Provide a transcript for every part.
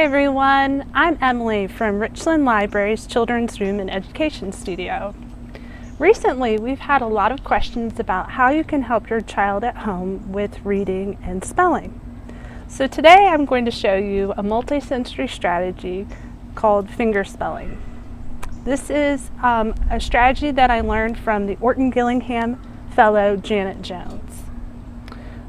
Hi everyone, I'm Emily from Richland Library's Children's Room and Education Studio. Recently, we've had a lot of questions about how you can help your child at home with reading and spelling. So today I'm going to show you a multi-sensory strategy called fingerspelling. This is a strategy that I learned from the Orton Gillingham Fellow Janet Jones.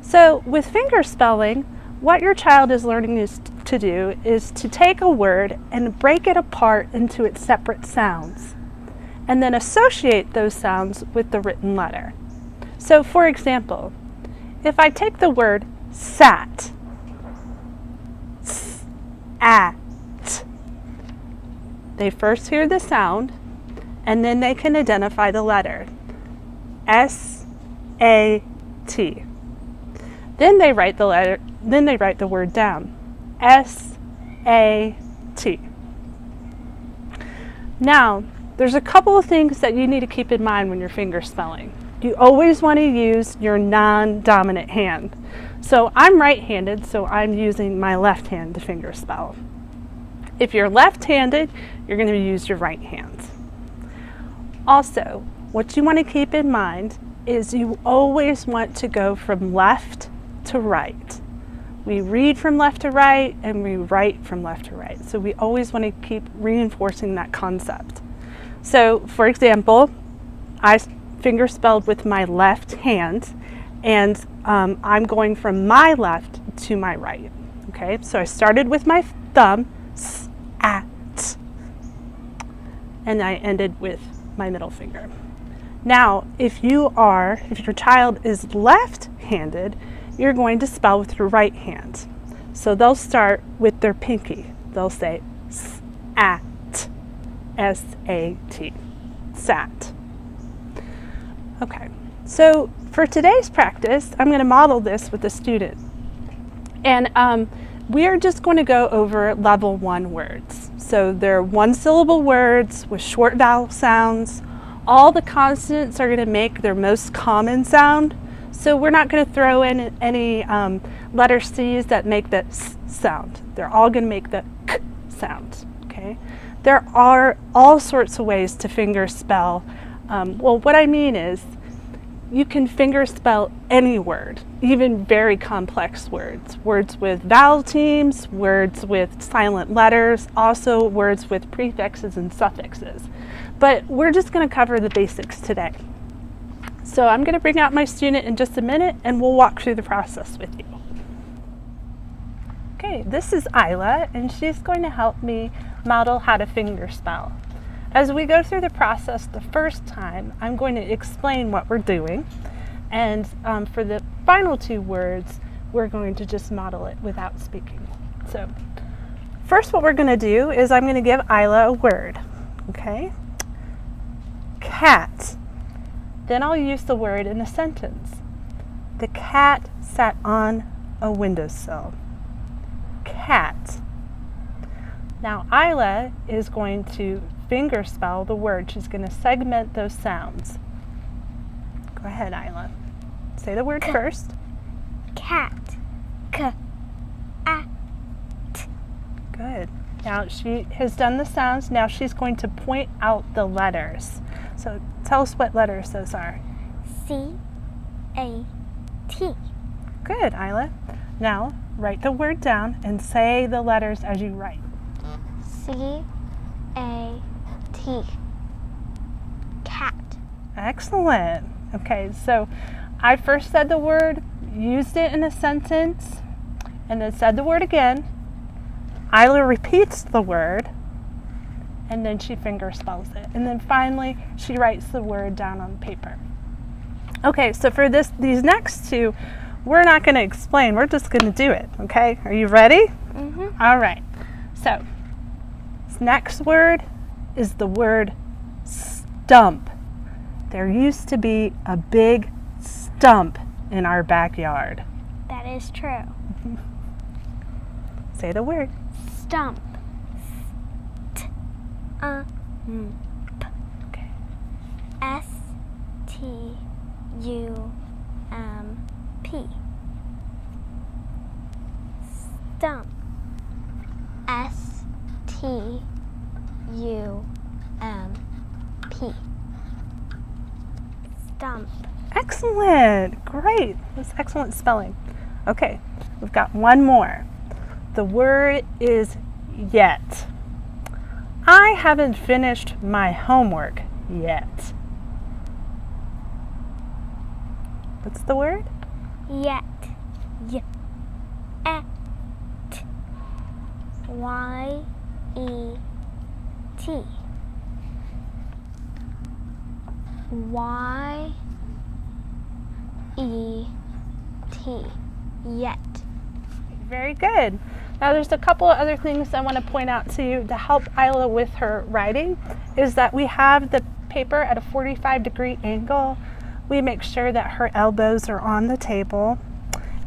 So with fingerspelling, what your child is learning to do is to take a word and break it apart into its separate sounds, and then associate those sounds with the written letter. So for example, if I take the word sat, at, they first hear the sound, and then they can identify the letter, S-A-T. Then they write the word down, S-A-T. Now, there's a couple of things that you need to keep in mind when you're fingerspelling. You always want to use your non-dominant hand. So I'm right-handed, so I'm using my left hand to fingerspell. If you're left-handed, you're going to use your right hand. Also, what you want to keep in mind is you always want to go from left to right. We read from left to right and we write from left to right. So we always want to keep reinforcing that concept. So for example, I fingerspelled with my left hand, and I'm going from my left to my right. Okay, so I started with my thumb, at, and I ended with my middle finger. Now, if your child is left-handed, you're going to spell with your right hand. So they'll start with their pinky. They'll say sat, S-A-T, sat. Okay, so for today's practice, I'm going to model this with a student. And we are just going to go over level 1 words. So they're one-syllable words with short vowel sounds. All the consonants are going to make their most common sound. So we're not going to throw in any letter C's that make the S sound. They're all going to make the K sound, okay? There are all sorts of ways to fingerspell. Well, what I mean is you can fingerspell any word, even very complex words. Words with vowel teams, words with silent letters, also words with prefixes and suffixes. But we're just going to cover the basics today. So I'm going to bring out my student in just a minute and we'll walk through the process with you. Okay, this is Isla, and she's going to help me model how to fingerspell. As we go through the process the first time, I'm going to explain what we're doing, and for the final 2 words, we're going to just model it without speaking. So first what we're going to do is I'm going to give Isla a word, okay? Cat. Then I'll use the word in a sentence. The cat sat on a windowsill. Cat. Now Isla is going to fingerspell the word. She's going to segment those sounds. Go ahead, Isla. Say the word first. Cat. K-a-t. Good. Now she has done the sounds. Now she's going to point out the letters. So tell us what letters those are. C-A-T. Good, Isla. Now write the word down and say the letters as you write. C-A-T. Cat. Excellent. Okay, so I first said the word, used it in a sentence, and then said the word again. Isla repeats the word, and then she fingerspells it. And then finally, she writes the word down on paper. Okay, so for these next 2, we're not going to explain. We're just going to do it, okay? Are you ready? Mm-hmm. All right. So, this next word is the word stump. There used to be a big stump in our backyard. That is true. Say the word. Stump. Okay. S-T-U-M-P. Stump. S Excellent. Great. That's excellent spelling. Okay, we've got one more. The word is yet. I haven't finished my homework yet. What's the word? Yet. Yet. Y-E-T. Y-E-T. Yet. Very good. Now there's a couple of other things I want to point out to you to help Isla with her writing is that we have the paper at a 45-degree angle. We make sure that her elbows are on the table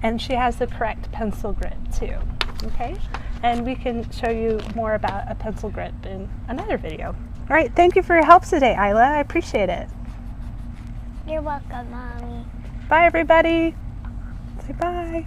and she has the correct pencil grip too. Okay? And we can show you more about a pencil grip in another video. All right, thank you for your help today, Isla. I appreciate it. You're welcome, Mommy. Bye, everybody. Say bye.